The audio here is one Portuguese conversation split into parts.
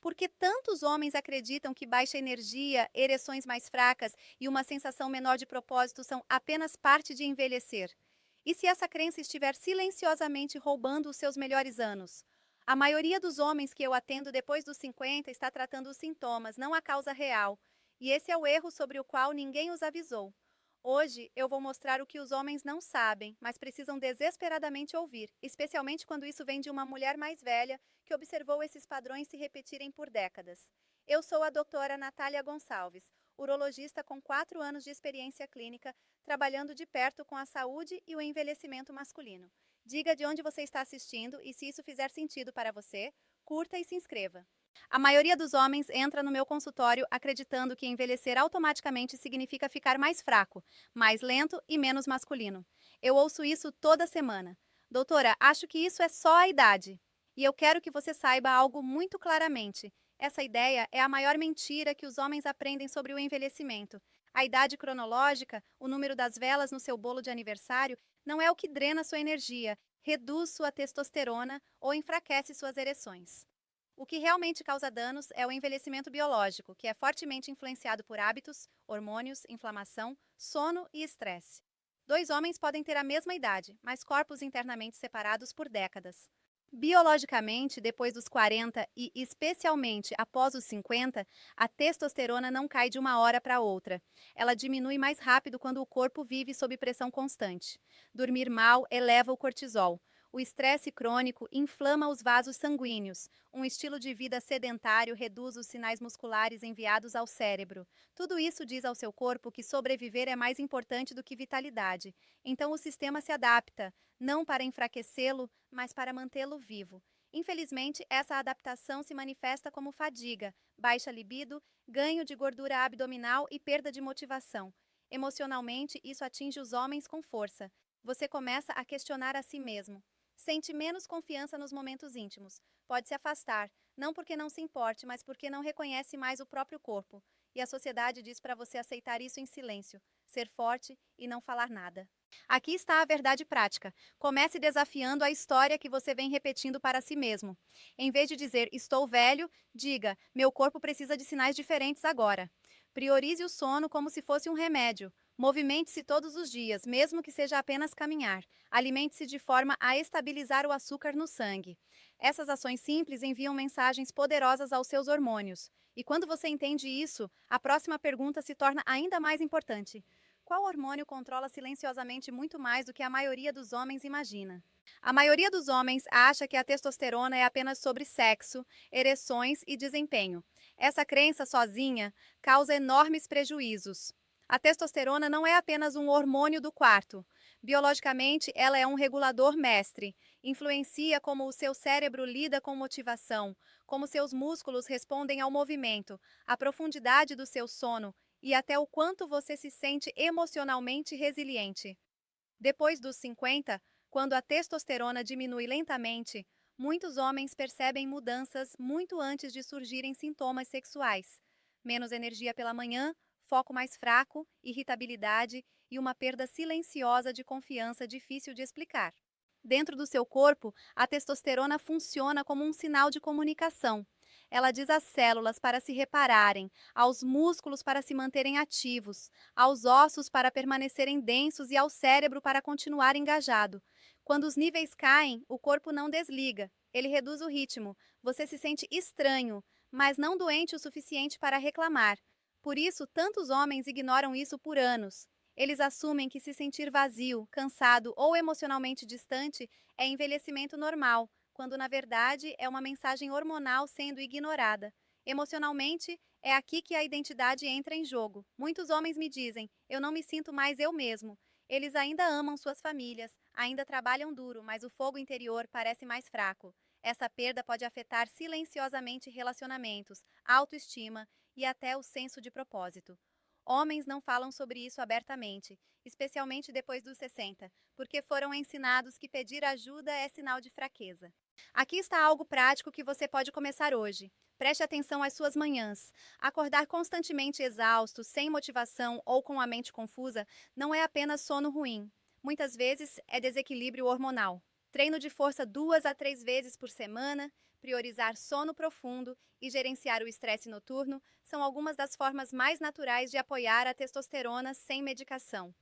Por que tantos homens acreditam que baixa energia, ereções mais fracas e uma sensação menor de propósito são apenas parte de envelhecer? E se essa crença estiver silenciosamente roubando os seus melhores anos? A maioria dos homens que eu atendo depois dos 50 está tratando os sintomas, não a causa real. E esse é o erro sobre o qual ninguém os avisou. Hoje eu vou mostrar o que os homens não sabem, mas precisam desesperadamente ouvir, especialmente quando isso vem de uma mulher mais velha que observou esses padrões se repetirem por décadas. Eu sou a doutora Natália Gonçalves, urologista com 4 anos de experiência clínica, trabalhando de perto com a saúde e o envelhecimento masculino. Diga de onde você está assistindo e se isso fizer sentido para você, curta e se inscreva. A maioria dos homens entra no meu consultório acreditando que envelhecer automaticamente significa ficar mais fraco, mais lento e menos masculino. Eu ouço isso toda semana. Doutora, acho que isso é só a idade. E eu quero que você saiba algo muito claramente. Essa ideia é a maior mentira que os homens aprendem sobre o envelhecimento. A idade cronológica, o número das velas no seu bolo de aniversário, não é o que drena sua energia, reduz sua testosterona ou enfraquece suas ereções. O que realmente causa danos é o envelhecimento biológico, que é fortemente influenciado por hábitos, hormônios, inflamação, sono e estresse. Dois homens podem ter a mesma idade, mas corpos internamente separados por décadas. Biologicamente, depois dos 40 e especialmente após os 50, a testosterona não cai de uma hora para outra. Ela diminui mais rápido quando o corpo vive sob pressão constante. Dormir mal eleva o cortisol. O estresse crônico inflama os vasos sanguíneos. Um estilo de vida sedentário reduz os sinais musculares enviados ao cérebro. Tudo isso diz ao seu corpo que sobreviver é mais importante do que vitalidade. Então o sistema se adapta, não para enfraquecê-lo, mas para mantê-lo vivo. Infelizmente, essa adaptação se manifesta como fadiga, baixa libido, ganho de gordura abdominal e perda de motivação. Emocionalmente, isso atinge os homens com força. Você começa a questionar a si mesmo. Sente menos confiança nos momentos íntimos. Pode se afastar, não porque não se importe, mas porque não reconhece mais o próprio corpo. E a sociedade diz para você aceitar isso em silêncio, ser forte e não falar nada. Aqui está a verdade prática. Comece desafiando a história que você vem repetindo para si mesmo. Em vez de dizer estou velho, diga meu corpo precisa de sinais diferentes agora. Priorize o sono como se fosse um remédio. Movimente-se todos os dias, mesmo que seja apenas caminhar. Alimente-se de forma a estabilizar o açúcar no sangue. Essas ações simples enviam mensagens poderosas aos seus hormônios. E quando você entende isso, a próxima pergunta se torna ainda mais importante. Qual hormônio controla silenciosamente muito mais do que a maioria dos homens imagina? A maioria dos homens acha que a testosterona é apenas sobre sexo, ereções e desempenho. Essa crença sozinha causa enormes prejuízos. A testosterona não é apenas um hormônio do quarto. Biologicamente, ela é um regulador mestre. Influencia como o seu cérebro lida com motivação, como seus músculos respondem ao movimento, a profundidade do seu sono e até o quanto você se sente emocionalmente resiliente. Depois dos 50, quando a testosterona diminui lentamente, muitos homens percebem mudanças muito antes de surgirem sintomas sexuais. Menos energia pela manhã, foco mais fraco, irritabilidade e uma perda silenciosa de confiança difícil de explicar. Dentro do seu corpo, a testosterona funciona como um sinal de comunicação. Ela diz às células para se repararem, aos músculos para se manterem ativos, aos ossos para permanecerem densos e ao cérebro para continuar engajado. Quando os níveis caem, o corpo não desliga, ele reduz o ritmo. Você se sente estranho, mas não doente o suficiente para reclamar. Por isso, tantos homens ignoram isso por anos. Eles assumem que se sentir vazio, cansado ou emocionalmente distante é envelhecimento normal, quando na verdade é uma mensagem hormonal sendo ignorada. Emocionalmente, é aqui que a identidade entra em jogo. Muitos homens me dizem: eu não me sinto mais eu mesmo. Eles ainda amam suas famílias, ainda trabalham duro, mas o fogo interior parece mais fraco. Essa perda pode afetar silenciosamente relacionamentos, autoestima e até o senso de propósito. Homens não falam sobre isso abertamente, especialmente depois dos 60, porque foram ensinados que pedir ajuda é sinal de fraqueza. Aqui está algo prático que você pode começar hoje. Preste atenção às suas manhãs. Acordar constantemente exausto, sem motivação ou com a mente confusa não é apenas sono ruim. Muitas vezes é desequilíbrio hormonal. Treino de força 2 a 3 vezes por semana, priorizar sono profundo e gerenciar o estresse noturno são algumas das formas mais naturais de apoiar a testosterona sem medicação.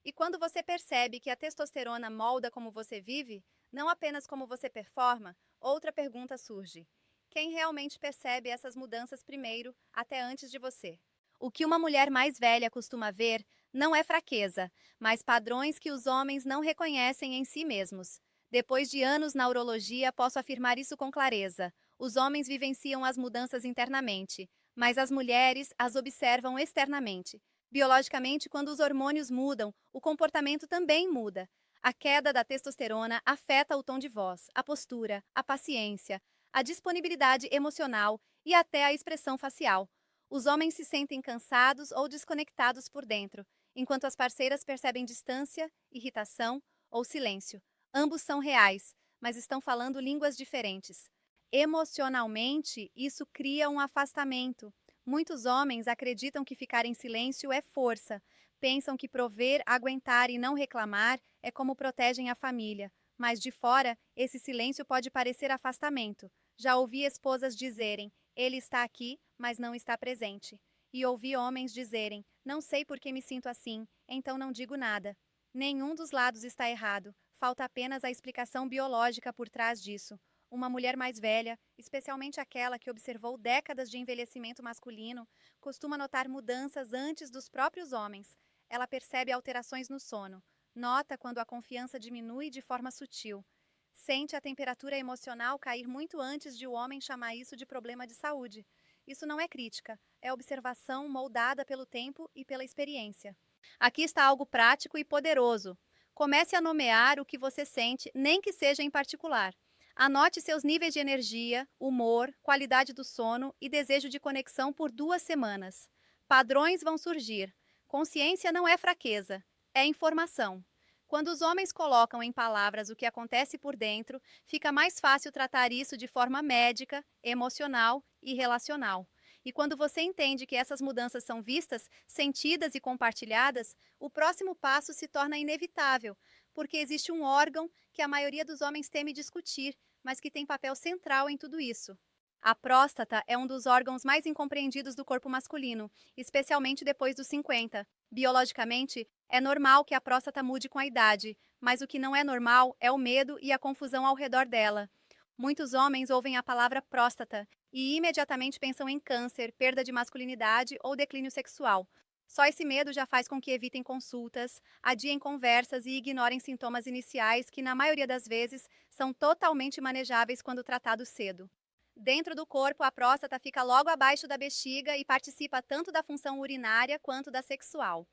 E quando você percebe que a testosterona molda como você vive, não apenas como você performa, outra pergunta surge: quem realmente percebe essas mudanças primeiro, até antes de você? O que uma mulher mais velha costuma ver não é fraqueza, mas padrões que os homens não reconhecem em si mesmos. Depois de anos na urologia, posso afirmar isso com clareza. Os homens vivenciam as mudanças internamente, mas as mulheres as observam externamente. Biologicamente, quando os hormônios mudam, o comportamento também muda. A queda da testosterona afeta o tom de voz, a postura, a paciência, a disponibilidade emocional e até a expressão facial. Os homens se sentem cansados ou desconectados por dentro, enquanto as parceiras percebem distância, irritação ou silêncio. Ambos são reais, mas estão falando línguas diferentes. Emocionalmente, isso cria um afastamento. Muitos homens acreditam que ficar em silêncio é força. Pensam que prover, aguentar e não reclamar é como protegem a família. Mas de fora, esse silêncio pode parecer afastamento. Já ouvi esposas dizerem: ele está aqui, mas não está presente. E ouvi homens dizerem: não sei por que me sinto assim, então não digo nada. Nenhum dos lados está errado, falta apenas a explicação biológica por trás disso. Uma mulher mais velha, especialmente aquela que observou décadas de envelhecimento masculino, costuma notar mudanças antes dos próprios homens. Ela percebe alterações no sono, nota quando a confiança diminui de forma sutil. Sente a temperatura emocional cair muito antes de o homem chamar isso de problema de saúde. Isso não é crítica, é observação moldada pelo tempo e pela experiência. Aqui está algo prático e poderoso. Comece a nomear o que você sente, nem que seja em particular. Anote seus níveis de energia, humor, qualidade do sono e desejo de conexão por 2 semanas. Padrões vão surgir. Consciência não é fraqueza, é informação. Quando os homens colocam em palavras o que acontece por dentro, fica mais fácil tratar isso de forma médica, emocional e relacional. E quando você entende que essas mudanças são vistas, sentidas e compartilhadas, o próximo passo se torna inevitável, porque existe um órgão que a maioria dos homens teme discutir, mas que tem papel central em tudo isso. A próstata é um dos órgãos mais incompreendidos do corpo masculino, especialmente depois dos 50. Biologicamente, é normal que a próstata mude com a idade, mas o que não é normal é o medo e a confusão ao redor dela. Muitos homens ouvem a palavra próstata e imediatamente pensam em câncer, perda de masculinidade ou declínio sexual. Só esse medo já faz com que evitem consultas, adiem conversas e ignorem sintomas iniciais que, na maioria das vezes, são totalmente manejáveis quando tratados cedo. Dentro do corpo, a próstata fica logo abaixo da bexiga e participa tanto da função urinária quanto da sexual.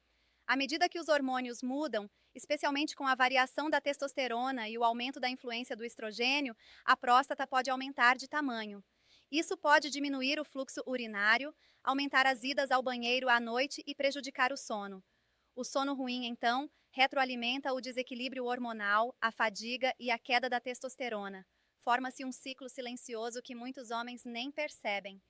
À medida que os hormônios mudam, especialmente com a variação da testosterona e o aumento da influência do estrogênio, a próstata pode aumentar de tamanho. Isso pode diminuir o fluxo urinário, aumentar as idas ao banheiro à noite e prejudicar o sono. O sono ruim, então, retroalimenta o desequilíbrio hormonal, a fadiga e a queda da testosterona. Forma-se um ciclo silencioso que muitos homens nem percebem.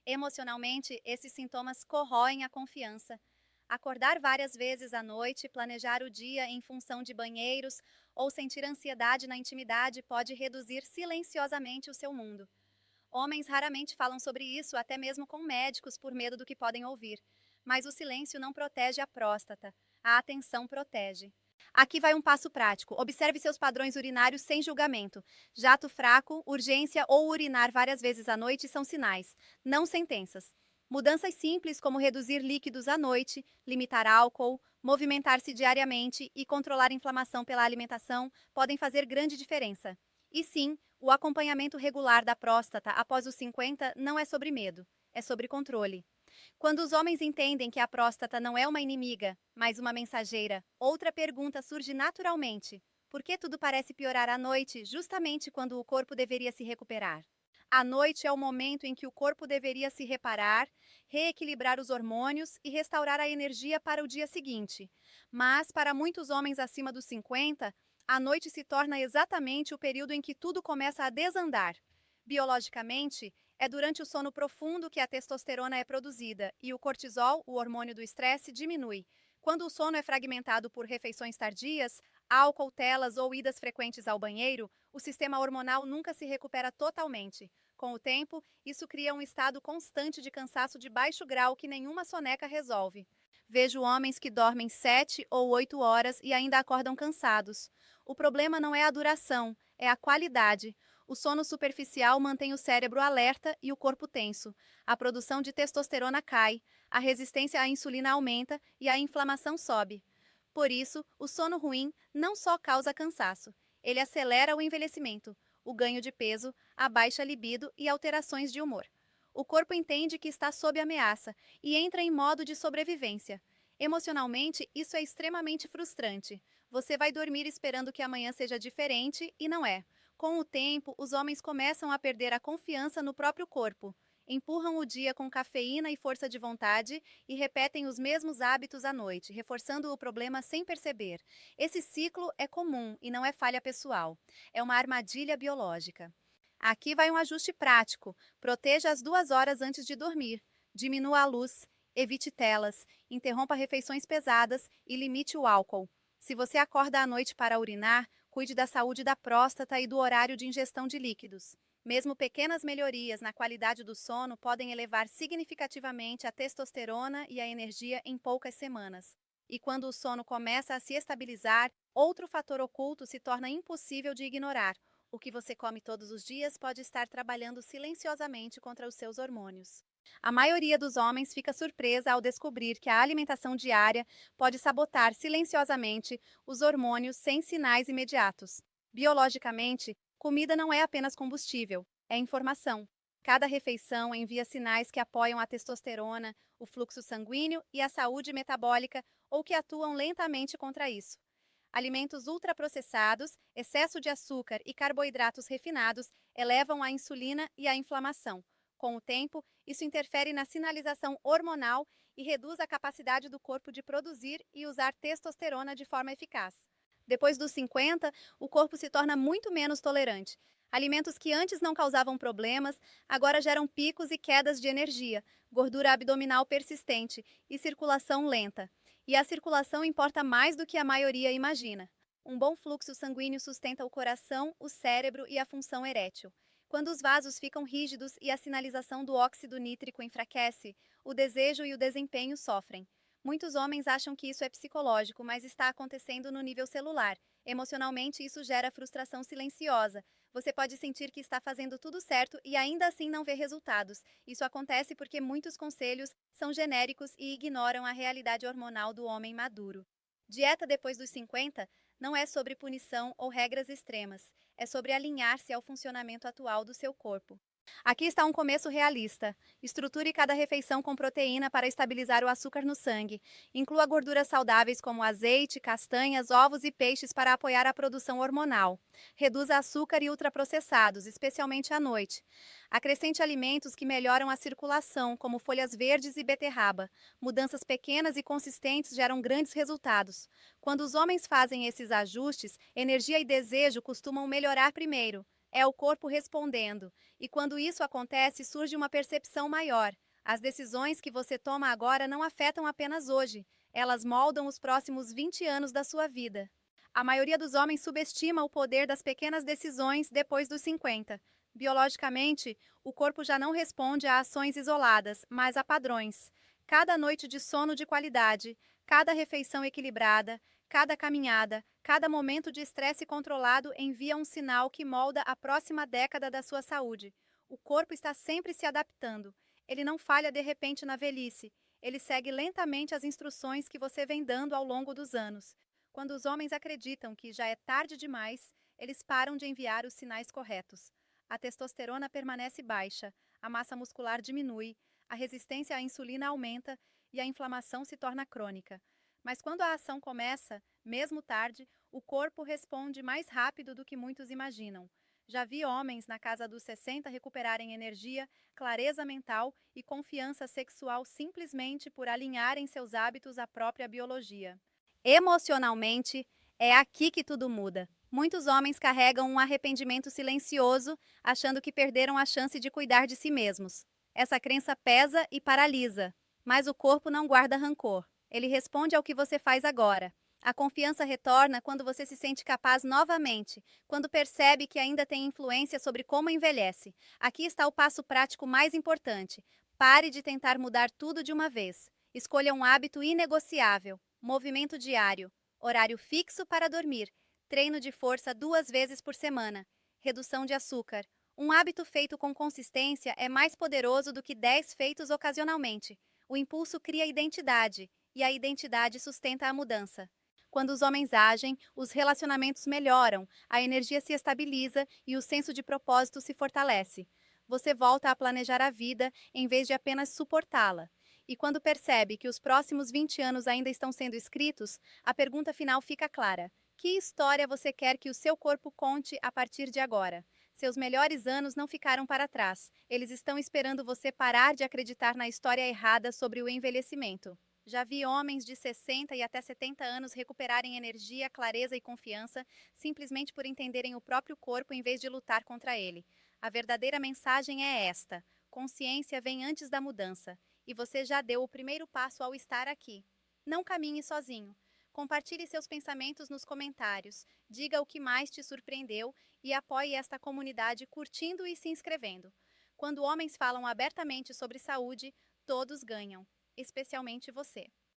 Emocionalmente, esses sintomas corroem a confiança. Acordar várias vezes à noite, planejar o dia em função de banheiros ou sentir ansiedade na intimidade pode reduzir silenciosamente o seu mundo. Homens raramente falam sobre isso, até mesmo com médicos, por medo do que podem ouvir. Mas o silêncio não protege a próstata. A atenção protege. Aqui vai um passo prático. Observe seus padrões urinários sem julgamento. Jato fraco, urgência ou urinar várias vezes à noite são sinais, não sentenças. Mudanças simples como reduzir líquidos à noite, limitar álcool, movimentar-se diariamente e controlar a inflamação pela alimentação podem fazer grande diferença. E sim, o acompanhamento regular da próstata após os 50 não é sobre medo, é sobre controle. Quando os homens entendem que a próstata não é uma inimiga, mas uma mensageira, outra pergunta surge naturalmente: por que tudo parece piorar à noite, justamente quando o corpo deveria se recuperar? A noite é o momento em que o corpo deveria se reparar, reequilibrar os hormônios e restaurar a energia para o dia seguinte. Mas, para muitos homens acima dos 50, a noite se torna exatamente o período em que tudo começa a desandar. Biologicamente, é durante o sono profundo que a testosterona é produzida e o cortisol, o hormônio do estresse, diminui. Quando o sono é fragmentado por refeições tardias, Álcool, telas ou idas frequentes ao banheiro, o sistema hormonal nunca se recupera totalmente. Com o tempo, isso cria um estado constante de cansaço de baixo grau que nenhuma soneca resolve. Vejo homens que dormem 7 ou 8 horas e ainda acordam cansados. O problema não é a duração, é a qualidade. O sono superficial mantém o cérebro alerta e o corpo tenso. A produção de testosterona cai, a resistência à insulina aumenta e a inflamação sobe. Por isso, o sono ruim não só causa cansaço, ele acelera o envelhecimento, o ganho de peso, a baixa libido e alterações de humor. O corpo entende que está sob ameaça e entra em modo de sobrevivência. Emocionalmente, isso é extremamente frustrante. Você vai dormir esperando que amanhã seja diferente e não é. Com o tempo, os homens começam a perder a confiança no próprio corpo. Empurram o dia com cafeína e força de vontade e repetem os mesmos hábitos à noite, reforçando o problema sem perceber. Esse ciclo é comum e não é falha pessoal. É uma armadilha biológica. Aqui vai um ajuste prático. Proteja as 2 horas antes de dormir. Diminua a luz, evite telas, interrompa refeições pesadas e limite o álcool. Se você acorda à noite para urinar, cuide da saúde da próstata e do horário de ingestão de líquidos. Mesmo pequenas melhorias na qualidade do sono podem elevar significativamente a testosterona e a energia em poucas semanas. E quando o sono começa a se estabilizar, outro fator oculto se torna impossível de ignorar. O que você come todos os dias pode estar trabalhando silenciosamente contra os seus hormônios. A maioria dos homens fica surpresa ao descobrir que a alimentação diária pode sabotar silenciosamente os hormônios sem sinais imediatos. Biologicamente, comida não é apenas combustível, é informação. Cada refeição envia sinais que apoiam a testosterona, o fluxo sanguíneo e a saúde metabólica ou que atuam lentamente contra isso. Alimentos ultraprocessados, excesso de açúcar e carboidratos refinados elevam a insulina e a inflamação. Com o tempo, isso interfere na sinalização hormonal e reduz a capacidade do corpo de produzir e usar testosterona de forma eficaz. Depois dos 50, o corpo se torna muito menos tolerante. Alimentos que antes não causavam problemas, agora geram picos e quedas de energia, gordura abdominal persistente e circulação lenta. E a circulação importa mais do que a maioria imagina. Um bom fluxo sanguíneo sustenta o coração, o cérebro e a função erétil. Quando os vasos ficam rígidos e a sinalização do óxido nítrico enfraquece, o desejo e o desempenho sofrem. Muitos homens acham que isso é psicológico, mas está acontecendo no nível celular. Emocionalmente, isso gera frustração silenciosa. Você pode sentir que está fazendo tudo certo e ainda assim não ver resultados. Isso acontece porque muitos conselhos são genéricos e ignoram a realidade hormonal do homem maduro. Dieta depois dos 50 não é sobre punição ou regras extremas, é sobre alinhar-se ao funcionamento atual do seu corpo. Aqui está um começo realista. Estruture cada refeição com proteína para estabilizar o açúcar no sangue. Inclua gorduras saudáveis como azeite, castanhas, ovos e peixes para apoiar a produção hormonal. Reduza açúcar e ultraprocessados, especialmente à noite. Acrescente alimentos que melhoram a circulação, como folhas verdes e beterraba. Mudanças pequenas e consistentes geram grandes resultados. Quando os homens fazem esses ajustes, energia e desejo costumam melhorar primeiro. É o corpo respondendo. E quando isso acontece, surge uma percepção maior. As decisões que você toma agora não afetam apenas hoje, elas moldam os próximos 20 anos da sua vida. A maioria dos homens subestima o poder das pequenas decisões depois dos 50. Biologicamente, o corpo já não responde a ações isoladas, mas a padrões. Cada noite de sono de qualidade, cada refeição equilibrada, cada caminhada, cada momento de estresse controlado envia um sinal que molda a próxima década da sua saúde. O corpo está sempre se adaptando. Ele não falha de repente na velhice. Ele segue lentamente as instruções que você vem dando ao longo dos anos. Quando os homens acreditam que já é tarde demais, eles param de enviar os sinais corretos. A testosterona permanece baixa, a massa muscular diminui, a resistência à insulina aumenta e a inflamação se torna crônica. Mas quando a ação começa, mesmo tarde, o corpo responde mais rápido do que muitos imaginam. Já vi homens na casa dos 60 recuperarem energia, clareza mental e confiança sexual simplesmente por alinharem seus hábitos à própria biologia. Emocionalmente, é aqui que tudo muda. Muitos homens carregam um arrependimento silencioso, achando que perderam a chance de cuidar de si mesmos. Essa crença pesa e paralisa, mas o corpo não guarda rancor. Ele responde ao que você faz agora. A confiança retorna quando você se sente capaz novamente, quando percebe que ainda tem influência sobre como envelhece. Aqui está o passo prático mais importante. Pare de tentar mudar tudo de uma vez. Escolha um hábito inegociável: movimento diário, horário fixo para dormir, treino de força 2 vezes por semana, redução de açúcar. Um hábito feito com consistência é mais poderoso do que 10 feitos ocasionalmente. O impulso cria identidade, e a identidade sustenta a mudança. Quando os homens agem, os relacionamentos melhoram, a energia se estabiliza e o senso de propósito se fortalece. Você volta a planejar a vida em vez de apenas suportá-la. E quando percebe que os próximos 20 anos ainda estão sendo escritos, a pergunta final fica clara: que história você quer que o seu corpo conte a partir de agora? Seus melhores anos não ficaram para trás. Eles estão esperando você parar de acreditar na história errada sobre o envelhecimento. Já vi homens de 60 e até 70 anos recuperarem energia, clareza e confiança simplesmente por entenderem o próprio corpo em vez de lutar contra ele. A verdadeira mensagem é esta: consciência vem antes da mudança, e você já deu o primeiro passo ao estar aqui. Não caminhe sozinho. Compartilhe seus pensamentos nos comentários, diga o que mais te surpreendeu e apoie esta comunidade curtindo e se inscrevendo. Quando homens falam abertamente sobre saúde, todos ganham, especialmente você.